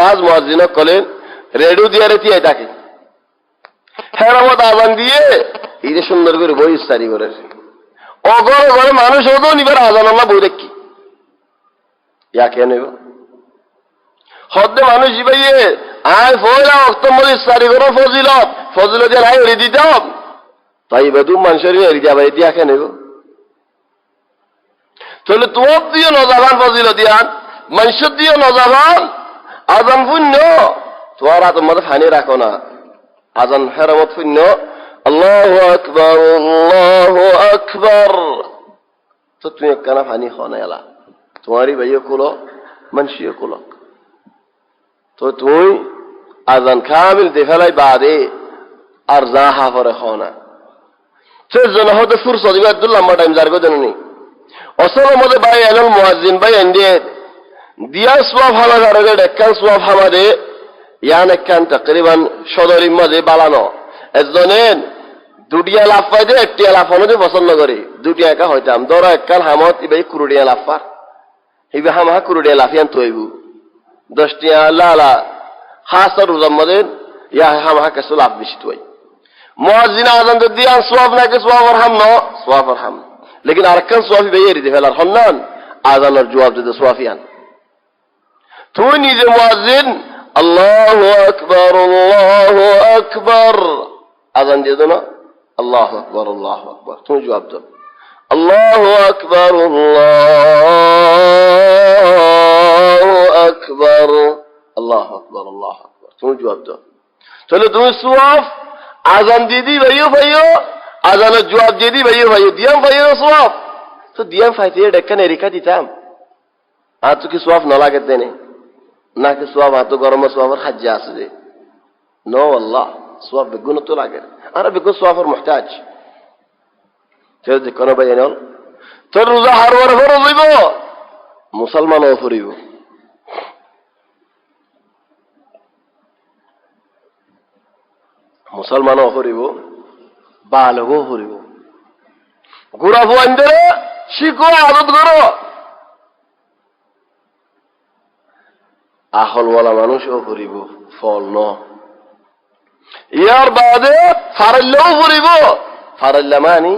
ওয়াজ মুয়াজ্জিনক কলেন radio দিয়ে রেতিয়াই থাকে হেরামত আজান দিয়ে এই যে সুন্দর করে বই ইস্তারি করে অগরে ঘরে মানুষ হতো নিবার আজান আল্লাহ বই দেখি ইয়া কেন হদ্দে মানুষ জিবাইয়ে আয় ফয়লা অক্তমল ইস্তারি করো ফজিলত দিয়ে রায় এড়ে দিতাম তাই বেদুম মানুষের এড়ে দিয়া ভাই দিয়া কেন তাহলে তোমার দিও নজাবান ফজিলত দিয়ান মানুষের দিও নজাবান আজান পুণ্য তোমার আতর মধ্যে ফানি রাখো না আজান হেরামত পুণ্য আল্লাহু আকবার আল্লাহু আকবার তো তুমি একখানা ফানি হনে এলা তোমারই ভাইও কুলো মানুষিও কুলো তো তুই আজান কামিল দেখালাই বাদে আর যা হাফরে হনা সে জন হতে ফুরসত দিবা একটু লম্বা টাইম যার কথা নেই অসলের মধ্যে ভাই এনল মুয়াজ্জিন ভাই এন্ডে দিয়া সোয়াব হামা গারগে ডেক্কান সোয়াব হামাদে ইয়ান একখান তাকরিবান সদরির মধ্যে বালানো একজনের দুটিয়া লাভ পাইতে একটিয়া লাভ হলে পছন্দ করি দুটিয়া একা হইতাম ধরো একখান হামত ইবাই কুরুডিয়া লাভ পার ইবে হামা কুরুডিয়া লাফিয়ান তৈবু 10 টিয়া লালা খাসা রোজার মধ্যে ইয়া হামা কিছু লাভ বেশি তুই মুয়াজ্জিন আজান দিয়া সোয়াব নাকি সোয়াবর হাম ন সোয়াবর হাম लेकिन আরেকখান সোয়াফি ভাই এরি ফেলার হন্নান আজানের জবাব দিতে সোয়াফিয়ান তুই নিজে মুয়াজ্জিন আল্লাহু আকবার আজান দিয়ে দাও না আল্লাহু আকবার তুমি জবাব দাও আল্লাহু আকবার আল্লাহু আকবার তুমি জবাব দাও তাহলে তুমি সোয়াফ আজান দিয়ে দি ভাইও আজানের জবাব দিয়ে দি ভাইও দিয়াম ভাইও সোয়াফ তো দিয়াম ফাইতে ডেক্কান এরিকা দিতাম আর তো কি সোয়াফ না লাগে দেনে না কি সোয়াব হাত গরম সোয়াবের হাজ্জা আছে যে নো আল্লাহ সোয়াব বেগুন তো লাগে আর বেগুন সোয়াবের মুহতাজ কেউ যে কোনো ভাই এনল তোর রোজা হারবার ফরজ হইব মুসলমানও ফুরিব মুসলমানও ফুরিব বালকও ফুরিব ঘুরা ফুয়ান ধরে শিখো আদত করো আহলওয়ালা মানুষও ফুরিব ফল ন ইয়ার বাদে ফারাল্লাও ফুরিব ফারাল্লা মানি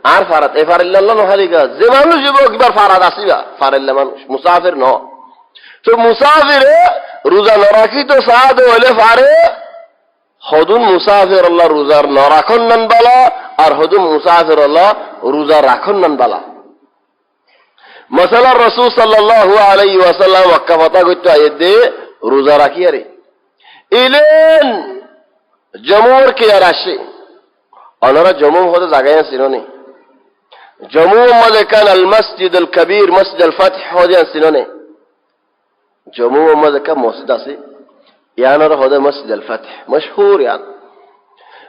আর ফারাত এ ফারাল্লাহ নহালিকা যে মানুষ কিবার ফারাত আসিবা ফারাল্লা মানুষ মুসাফির ন তো মুসাফিরে রোজা নরাখি তো সাদ হইলে ফারে হদুন মুসাফির আল্লাহ রোজার নরাখন নান বালা আর হদুন মুসাফির আল্লাহ রোজা রাখন নান বালা মশালা রসুল সাল্লাল্লাহু আলাইহি ওয়াসাল্লাম মক্কা ফাতা করতে আয়াত দে রোজা রাখি আরে ইলেন জমুর কে আর আসে ওনারা জমু হতে জায়গায় ছিল নে জমু মধ্যে কান আল মসজিদ আল কবির মসজিদ আল ফাতহ হতে ছিল নে জমু মধ্যে কা মসজিদ আছে ইয়ানার হতে মসজিদ আল ফাতহ মশহুর ইয়ান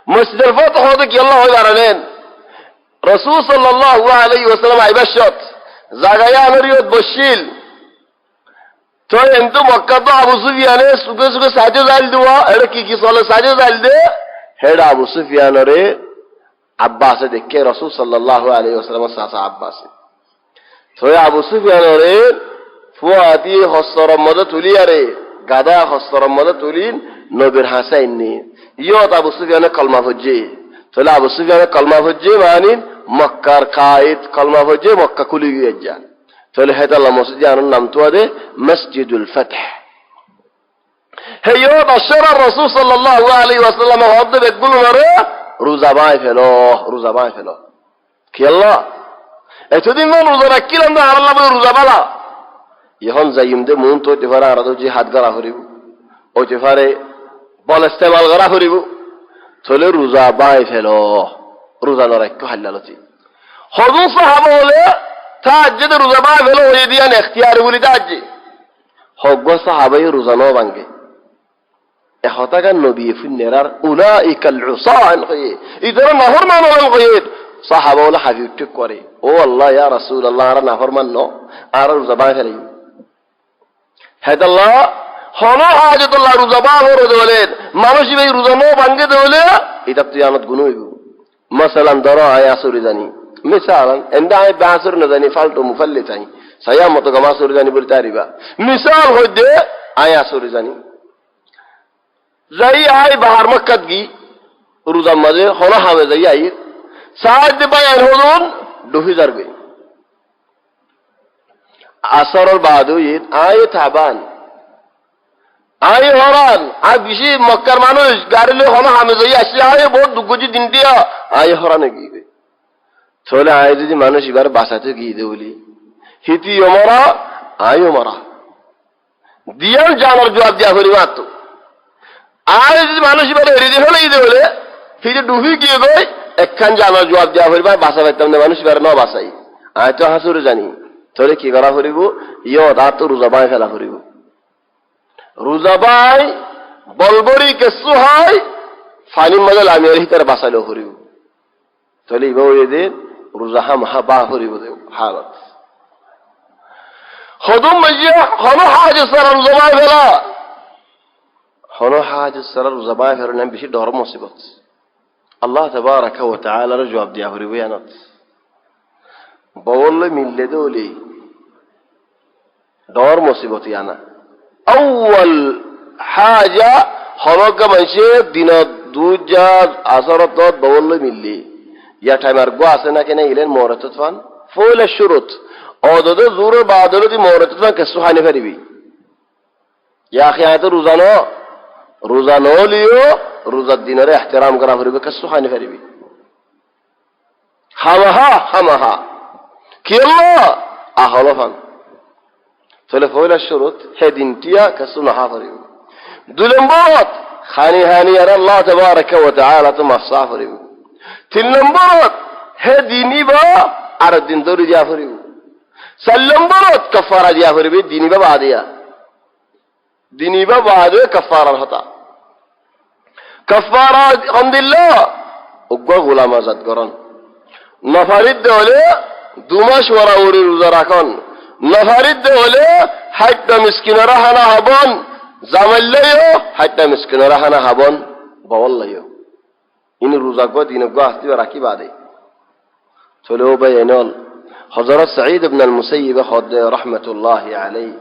মসজিদ আল ফাতহ হতে কি আল্লাহ হয় জানেন রাসূল সাল্লাল্লাহু আলাইহি ওয়াসাল্লাম আইবাশত জায়গায় আনরিয়ত বসিল তো এন্তু মক্কা তো আবু সুফিয়ানে সুকে সুকে সাজে জাল দেওয়া এটা কি চলে সাজে জাল দে হেডা আবু সুফিয়ানরে আব্বাসে দেখে রাসূল সাল্লাল্লাহু আলাইহি ওয়াসাল্লামের চাচা আব্বাসে তো আবু সুফিয়ানরে ফুয়াতি হসরম মধ্যে তুলি আরে গাদা হসরম মধ্যে তুলিন নবীর হাসাইন নি ইয়ত আবু সুফিয়ানে কলমা ভজ্জে তাহলে আবু সুফিয়ানে কলমা ভজ্জে মানিন মক্কার কায়েদ কলমা ভজ্জে মক্কা খুলি গিয়ে যান তাহলে হেতাল্লাহ মসজিদ আনার নাম তো আদে মসজিদুল ফাতহ হে ইয়ত আশরা রাসূল সাল্লাল্লাহু আলাইহি ওয়াসাল্লাম হদ বেগুলো নরে রোজা বাই ফেলো কি আল্লাহ এতদিন রোজা রাখিলাম না আল্লাহ বলে রোজা বালা এখন যাইম দে মন তো তেফারে আর তো জিহাদ করা করিব ওই তেফারে বল ইস্তেমাল করা করিব তাহলে রোজা বাই ফেলো রোজা নরাক্য হাল্লালতি হযু সাহাবা বলে তাহাজ্জুদ রোজা বাই ফেলো ওই দিয়ান ইখতিয়ার বলি তাহাজ্জুদ হগ সাহাবাই রোজা ন ভাঙে এহতাগান নবী ফুন্নেরার উলাইকাল উসান কয়ে ইদরা নাফরমান হল কয়ে সাহাবা বলে হাজির ঠিক করে ও আল্লাহ ইয়া রাসূলুল্লাহ আর নাফরমান ন আর রোজা বাই ফেলি হেদাল্লাহ হন হাজতুল্লাহ রোজা বাই হরে বলেন মানুষ এই রোজা ন ভাঙে দেলে এটা কিয়ামত গুণ হইব মাসালান ধরো আয় আসরি জানি মিসালান এন্ডা আয় বাসর না জানি ফালতু মুফাল্লি চাই সায়া মতো গামাসর জানি বলতে আরিবা মিসাল হইতে আয় আসরে জানি যাই আয় বাহার মক্কাত গি রোজার মাঝে হন হামে যাই আই সাহায্য পাই আইন হলুন ডুহি যাবে আসরের বাদ ঈদ আয় থাবান আয় হরান আর বেশি মক্কার মানুষ গাড়িলে হন হামে যাই আসলে আয় বহুত দুগুজি দিন দিয়া আয় হরানে গিয়ে তাহলে আয় যদি মানুষ এবার বাসাতে গিয়ে দে বলি হিতিও মরা আয়ও মরা দিয়াল জানার জবাব দিয়া করি মাত্র আয় যদি মানুষ এবার এড়িয়ে ফেলে ঈদে বলে হিতে ডুবি গিয়ে গই একখান জানার জবাব দেওয়া করিবা বাসা পাইতাম না মানুষ এবার ন বাসাই আয় তো হাসুরে জানি তাহলে কি করা করিব ইয় তার তো রোজা বাই ফেলা করিব রোজা বাই বলবরি কেসু হয় ফানির মজা লামিয়ার হিতার বাসাইলেও করিব তাহলে এবার এদের রোজা হাম হা বা করিব হালত হদম মাইয়া হন হাজ সারা রোজা বাই ফেলা হন হাজ সারা রোজা বাই ফেলা নাম বেশি ডর মুসিবত আল্লাহ তাবারাকা ওয়া তাআলার জবাব দিয়া করিব ইয়ানত বললে মিললে দলি ডর মুসিবত ইয়ানা আউয়াল হাজা হলকা মাইছে দিন দুজা আসরত বললে মিললি ইয়া টাইমার গো আছে না কেন ইলেন মরতত ফান ফুল শুরুত অদদ জুর বাদল দি মরতত ফান কেসু হানি ফেরিবি ইয়া আখি আয় তো রোজা লিও রোজার দিনের ইহতিরাম করা ফেরিবি কেসু হানি ফেরিবি হামাহা কি আল্লাহ আহল ফান তাহলে ফুল শুরুত হে দিনটিয়া কেসু না ফেরিবি দুই নম্বর খানি হানি আর আল্লাহ তাবারাকা ওয়া তাআলা তো মাফসা ফেরিবি তিন নম্বরত হে দিনিবা আর দিন ধরে দিয়া ফুরিব চার নম্বরত কাফারা দিয়া ফুরিবি দিনিবা বাদে কাফারার হতা কাফারা আলহামদুলিল্লাহ উগ্র গোলাম আজাদ করন নফারিদ হলে 2 মাস ওরাউরি রোজা রাখন নফারিদ হলে 60 মিসকিনরা হানা হবন জামাইলাইও 60 মিসকিনরা হানা হবন বওয়াল্লাইও ইনি রোজা গো দিন গো আসতে রাখি বাদে চলে ও ভাই এনল হযরত সাঈদ ইবনে আল মুসাইয়্যিব খদ রাহমাতুল্লাহি আলাইহি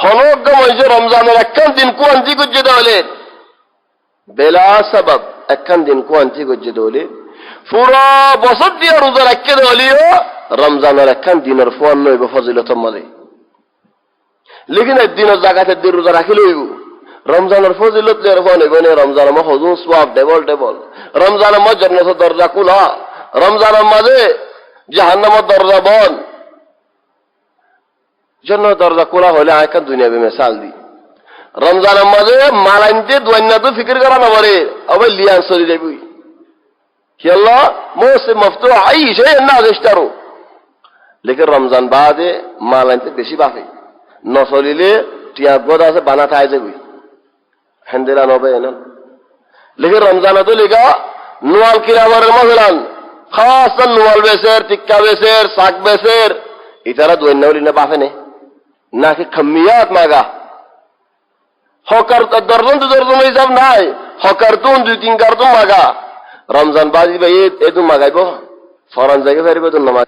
হলক গো মজে রমজানের একখান দিন কোয়ান্তি গজ্জে দলে বেলা সবব একখান দিন কোয়ান্তি গজ্জে দলে পুরো বছর দিয়ে রোজা রাখতে দলিও রমজানের একখান দিনের ফোন নইব ফজিলত মালে লেকিন একদিনের জায়গাতে দিন রোজা রাখিলেও রমজানের ফজিলত লের ফোন এগনে রমজানের মা হুজুর সওয়াব ডবল রমজানের মা জান্নাতের দরজা খোলা রমজানের মাঝে জাহান্নামের দরজা বন্ধ জান্নাতের দরজা খোলা হলে আয়কান দুনিয়াবে মিসাল দি রমজানের মাঝে মালাইনতে দুয়ান্না তো ফিকির করা না পারে আবার লিয়ান চলে যাবি কি আল্লাহ মোসে মফতুহ আইশে না দেশটারো লেকিন রমজান বাদে মালাইনতে বেশি বাফে নচলিলে টিয়া গদ আছে বানা থাই যাবি হেন্দেলা নবে এনন লেকিন রমজানতো লেগা নোয়াল কিরামারের মহলান খাস নোয়াল বেসের টিক্কা বেসের শাক বেসের ইতারা দুয়ান্নাউলি না বাফে নে নাকি খামিয়াত মাগা হকার দর্জন হিসাব নাই হকার তুন 2-3 কার্টুন মাগা রমজান বাজি ভাই এ তো মাগাইব ফরান জায়গা ফেরিব তো নামাজ